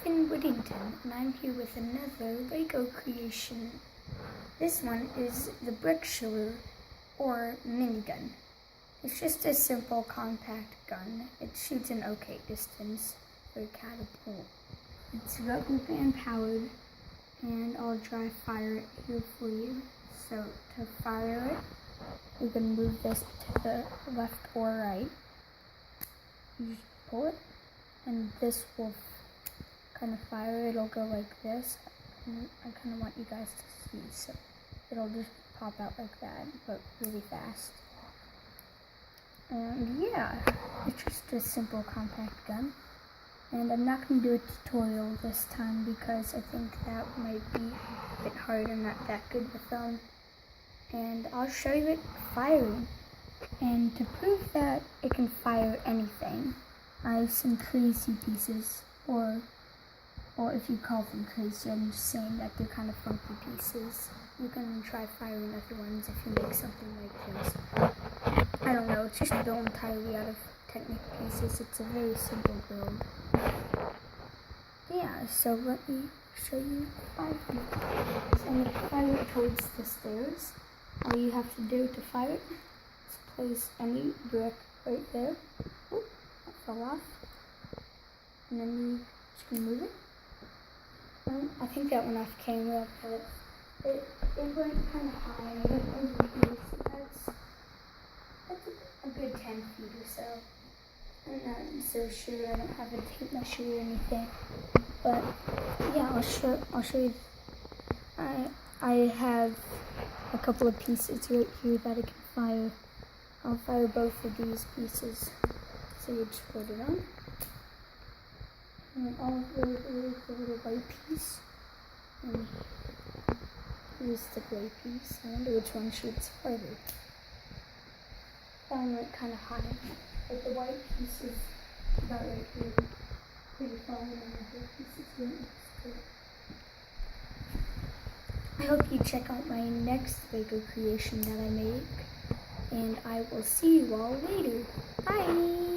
I'm Whittington, and I'm here with another Lego creation. This one is the brick shooter, or minigun. It's just a simple compact gun. It shoots an okay distance for a catapult. It's rubber band powered, and I'll dry fire it here for you. So to fire it, you can move this to the left or right. You just pull it, and this will kind of fire. It'll go like this. And I kind of want you guys to see, so it'll just pop out like that, but really fast. And yeah, it's just a simple compact gun. And I'm not going to do a tutorial this time because I think that might be a bit hard. I'm not that good with them. And I'll show you it firing. And to prove that it can fire anything, I have some crazy pieces, or if you call them crazy, I'm just saying that they're kind of funky pieces. You can try firing other ones if you make something like this. I don't know, it's just built entirely out of Technic pieces. It's a very simple build. Yeah, so let me show you 5 people. So I'm going to fire it towards the stairs. All you have to do to fire it is place any brick right there. Oh, that fell off. And then you just can move it. I think that went off camera, but it went kind of high. I don't know if you see that's a good 10 feet or so. I'm not so sure. I don't have a tape measure or anything, but yeah, I'll show you. I have a couple of pieces right here that I can fire. I'll fire both of these pieces. So you just put it on. And all of the little white piece. And here's the gray piece. I wonder which one shoots farther. That one went kind of high. But the white piece is about right here. Pretty far, and the gray piece is right next to it. I hope you check out my next Lego creation that I make. And I will see you all later. Bye!